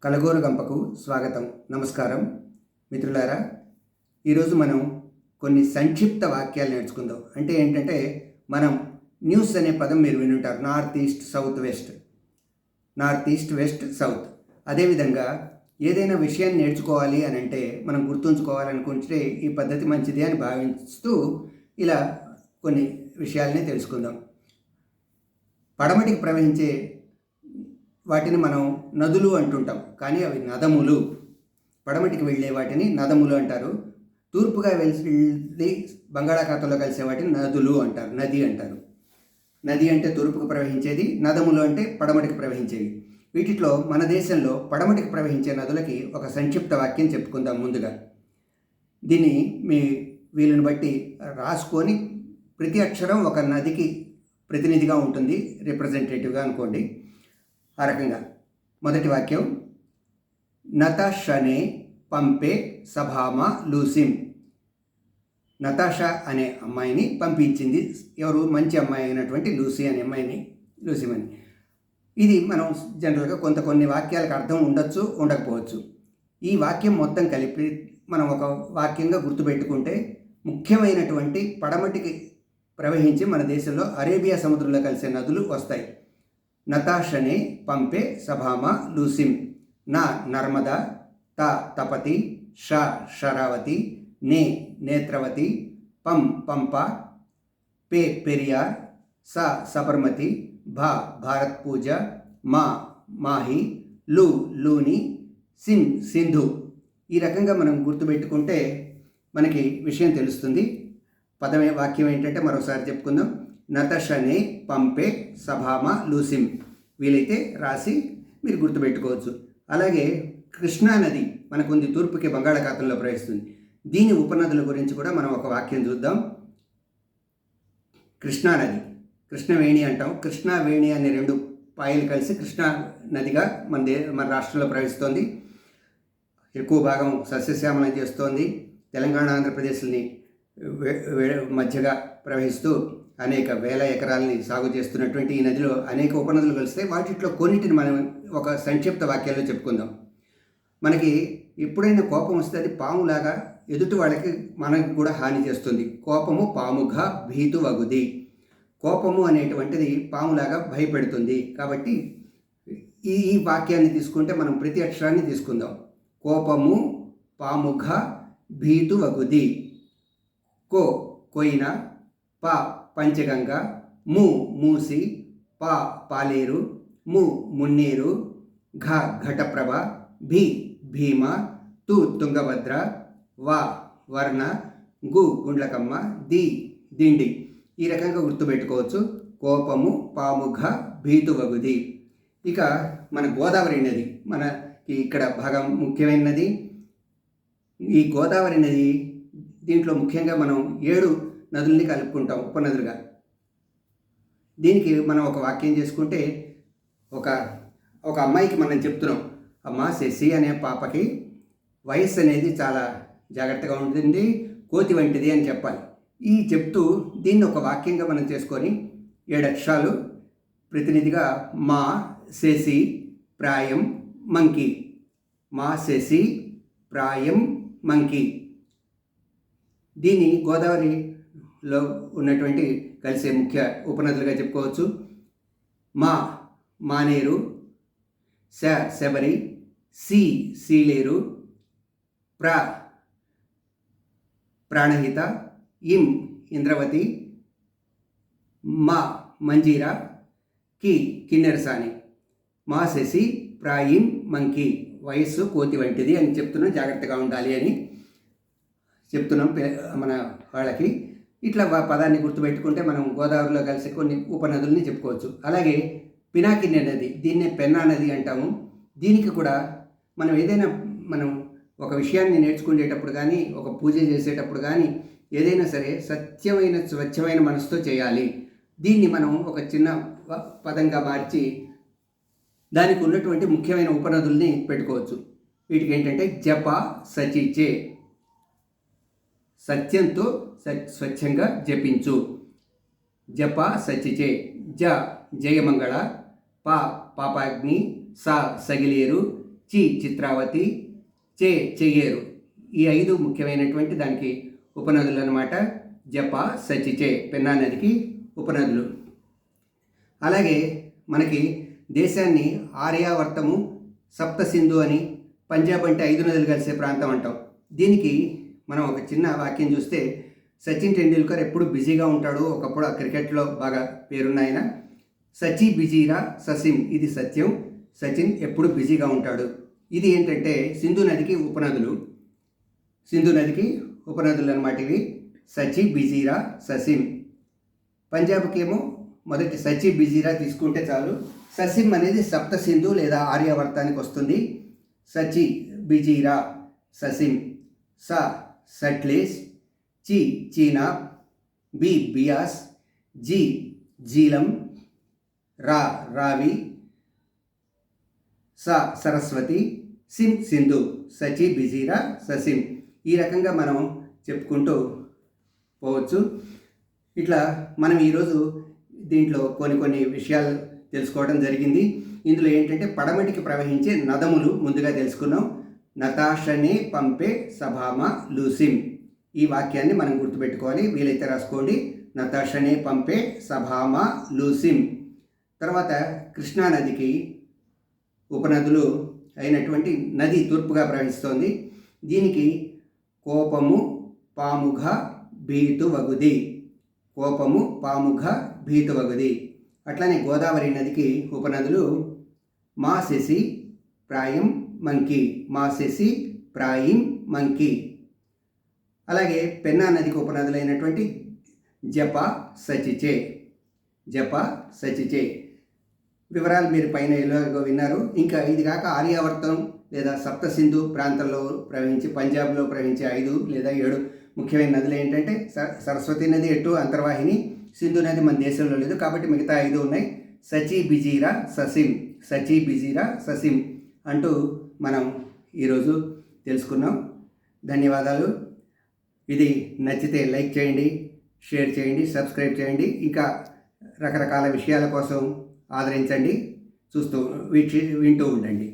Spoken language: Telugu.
కలగోరు గంపకు స్వాగతం. నమస్కారం మిత్రులారా. ఈరోజు మనం కొన్ని సంక్షిప్త వాక్యాలు నేర్చుకుందాం. అంటే ఏంటంటే, మనం న్యూస్ అనే పదం మీరు వినుంటారు. North east, south west, north east, west, south. అదేవిధంగా ఏదైనా విషయాన్ని నేర్చుకోవాలి అని అంటే, మనం గుర్తుంచుకోవాలనుకుంటే ఈ పద్ధతి మంచిది అని భావిస్తూ ఇలా కొన్ని విషయాల్ని తెలుసుకుందాం. పడమటికి ప్రవహించే వాటిని మనం నదులు అంటుంటాం, కానీ అవి నదములు. పడమటికి వెళ్ళే వాటిని నదములు అంటారు. తూర్పుగా వెళ్ళి బంగాళాఖాతంలో కలిసే వాటిని నదులు అంటారు, నది అంటారు. నది అంటే తూర్పుకు ప్రవహించేది, నదములు అంటే పడమటికి ప్రవహించేవి. వీటిలో మన దేశంలో పడమటికి ప్రవహించే నదులకి ఒక సంక్షిప్త వాక్యం చెప్పుకుందాం. ముందుగా దీన్ని మీ వీలుని బట్టి రాసుకొని, ప్రతి అక్షరం ఒక నదికి ప్రతినిధిగా ఉంటుంది, రిప్రజెంటేటివ్గా అనుకోండి. ఆ రకంగా మొదటి వాక్యం, నతాషనే పంపే సభామ లూసిం. నతాషా అనే అమ్మాయిని పంపించింది ఎవరు? మంచి అమ్మాయి అయినటువంటి లూసీ అనే అమ్మాయిని, లూసిమని. ఇది మనం జనరల్గా కొన్ని వాక్యాలకు అర్థం ఉండొచ్చు, ఉండకపోవచ్చు. ఈ వాక్యం మొత్తం కలిపి మనం ఒక వాక్యంగా గుర్తుపెట్టుకుంటే, ముఖ్యమైనటువంటి పడమటికి ప్రవహించి మన దేశంలో అరేబియా సముద్రంలో కలిసే నదులు వస్తాయి. నతాషనే పంపే సభామ లూసిం. నా నర్మదా, త తపతి, ష షరావతి, నే నేత్రవతి, పం పంప, పే పెరియార్, స సబర్మతి, భా భారత్ పూజ, మా మాహి, లు లూని, సిన్ సింధు. ఈ రకంగా మనం గుర్తుపెట్టుకుంటే మనకి విషయం తెలుస్తుంది. వాక్యం ఏంటంటే మరోసారి చెప్పుకుందాం. నతషనే పంపే సభామ లూసిం. వీలైతే రాసి మీరు గుర్తుపెట్టుకోవచ్చు. అలాగే కృష్ణా నది మనకుంది, తూర్పుకి బంగాళాఖాతంలో ప్రవహిస్తుంది. దీని ఉపనదుల గురించి కూడా మనం ఒక వాక్యం చూద్దాం. కృష్ణా నది, కృష్ణవేణి అంటాం. కృష్ణావేణి అనే రెండు పాయలు కలిసి కృష్ణా నదిగా మన రాష్ట్రంలో ప్రవహిస్తోంది. ఎక్కువ భాగం సస్యశ్యామలం చేస్తోంది. తెలంగాణ, ఆంధ్రప్రదేశ్ని మధ్యగా ప్రవహిస్తూ అనేక వేల ఎకరాలని సాగు చేస్తున్నటువంటి ఈ నదిలో అనేక ఉపనదులు కలిస్తే వాటిలో కొన్నిటిని మనం ఒక సంక్షిప్త వాక్యాల్లో చెప్పుకుందాం. మనకి ఎప్పుడైనా కోపం వస్తే అది పాములాగా ఎదుటి వాళ్ళకి మనకి కూడా హాని చేస్తుంది. కోపము పాముగా భీతు వగుది. కోపము అనేటువంటిది పాములాగా భయపెడుతుంది. కాబట్టి ఈ వాక్యాన్ని తీసుకుంటే మనం ప్రతి అక్షరాన్ని తీసుకుందాం. కోపము పాముగా భీతు వగుది. కో కొయిన, ప పంచగంగ, ము మూసి, పా పాలేరు, ము మున్నేరు, ఘ ఘటప్రభ, భీ భీమ, తు తుంగభద్ర, వా వర్ణ, గు గుండ్లకమ్మ, ది దిండి. ఈ రకంగా గుర్తుపెట్టుకోవచ్చు. కోపము పాముఘ భీతు వగుది. ఇక మన గోదావరి నది మనకి ఇక్కడ భాగం ముఖ్యమైన నది. ఈ గోదావరి నది, దీంట్లో ముఖ్యంగా మనం 7 నదుల్ని కలుపుకుంటాం ఉపనదులుగా. దీనికి మనం ఒక వాక్యం చేసుకుంటే, ఒక అమ్మాయికి మనం చెప్తున్నాం, అమ్మ శశి అనే పాపకి వయస్సు అనేది చాలా జాగ్రత్తగా ఉంటుంది, కోతి వంటిది అని చెప్పాలి. ఈ చెప్తూ దీన్ని ఒక వాక్యంగా మనం చేసుకొని 7 అక్షరాలు ప్రతినిధిగా మా శశి ప్రాయం మంకీ. మా శశి ప్రాయం మంకీ. దీన్ని గోదావరిలో ఉన్నటువంటి కలిసే ముఖ్య ఉపనదులుగా చెప్పుకోవచ్చు. మా మానేరు, శ శబరి, సి సీలేరు, ప్రాణహిత, ఇం ఇంద్రవతి, మా మంజీరా, కి కిన్నెరసాని. మా శశి ప్రాయిం మంకీ. వయస్సు కోతి వంటిది అని చెప్తున్నాం, జాగ్రత్తగా ఉండాలి అని చెప్తున్నాం మన వాళ్ళకి. ఇట్లా పదాన్ని గుర్తుపెట్టుకుంటే మనం గోదావరిలో కలిసి కొన్ని ఉపనదుల్ని చెప్పుకోవచ్చు. అలాగే పినాకిని నది, దీన్నే పెన్నా నది అంటాము. దీనికి కూడా మనం ఒక విషయాన్ని నేర్చుకునేటప్పుడు కానీ, ఒక పూజ చేసేటప్పుడు కానీ, ఏదైనా సరే స్వచ్ఛమైన మనసుతో చేయాలి. దీన్ని మనం ఒక చిన్న పదంగా మార్చి దానికి ఉన్నటువంటి ముఖ్యమైన ఉపనదుల్ని పెట్టుకోవచ్చు. వీటికి ఏంటంటే జప సచిచే, సత్యంతో స్వచ్ఛంగా జపించు. జప సచిచే. జ జయమంగళ, ప పాపాగ్ని, స సగిలేరు, చి చిత్రావతి, చే చెయ్యేరు. ఈ 5 ముఖ్యమైనటువంటి దానికి ఉపనదులు అన్నమాట. జప, సచి, చే పెన్నా నదికి ఉపనదులు. అలాగే మనకి దేశాన్ని ఆర్యావర్తము, సప్త సింధు అని, పంజాబ్ అంటే 5 నదులు కలిసే ప్రాంతం అంటాం. దీనికి మనం ఒక చిన్న వాక్యం చూస్తే, సచిన్ టెండూల్కర్ ఎప్పుడు బిజీగా ఉంటాడు. ఒకప్పుడు ఆ క్రికెట్లో బాగా పేరున్న ఆయన. సచి బిజీరా ససిం, ఇది సత్యం. సచిన్ ఎప్పుడు బిజీగా ఉంటాడు. ఇది ఏంటంటే సింధు నదికి ఉపనదులు. సింధు నదికి ఉపనదులు అన్నమాట ఇవి. సచి బిజీరా ససిం. పంజాబ్కి ఏమో మొదటి సచి బిజీరా తీసుకుంటే చాలు. ససిం అనేది సప్త సింధు లేదా ఆర్యావర్తానికి వస్తుంది. సచి బిజీరా ససిం. స సట్లేజ్, చి చీనాబ్, బి బియాస్, జి జీలం, రా రావి, స సరస్వతి, సిం సింధు. సచి బిజీరా ససిం. ఈ రకంగా మనం చెప్పుకుంటూ పోవచ్చు. ఇట్లా మనం ఈరోజు దీంట్లో కొన్ని విషయాలు తెలుసుకోవడం జరిగింది. ఇందులో ఏంటంటే పడమటికి ప్రవహించే నదములు ముందుగా తెలుసుకున్నాం. నతాషనే పంపే సభామ లూసిం. ఈ వాక్యాన్ని మనం గుర్తుపెట్టుకోవాలి. వీలైతే రాసుకోండి. నతాషనే పంపే సభామ లూసిం. తర్వాత కృష్ణానదికి ఉపనదులు అయినటువంటి నది తూర్పుగా ప్రవహిస్తోంది. దీనికి కోపము పాముఘ భీతువగుది. కోపము పాముఘ భీతువగుది. అట్లానే గోదావరి నదికి ఉపనదులు మాసెసి, ప్రాయం, మంకి. మాసెసి, ప్రాయం, మంకి. అలాగే పెన్నా నదికి ఉపనదులైనటువంటి జప, సచిచే. జప, సచిచే. వివరాలు మీరు పైన ఎలాగో విన్నారు. ఇంకా ఇది కాక ఆర్యావర్తం లేదా సప్త సింధు ప్రాంతంలో ప్రవహించి పంజాబ్లో ప్రవహించే 5 లేదా 7 ముఖ్యమైన నదులు ఏంటంటే సరస్వతి నది ఎటు అంతర్వాహిని, సింధు నది మన దేశంలో లేదు కాబట్టి మిగతా 5 ఉన్నాయి. సచి బిజీరా ససిం, సచి బిజీరా ససిం అంటూ మనం ఈరోజు తెలుసుకున్నాం. ధన్యవాదాలు. ఇది నచ్చితే లైక్ చేయండి, షేర్ చేయండి, సబ్స్క్రైబ్ చేయండి. ఇంకా రకరకాల విషయాల కోసం ఆదరించండి. వింటూ ఉండండి.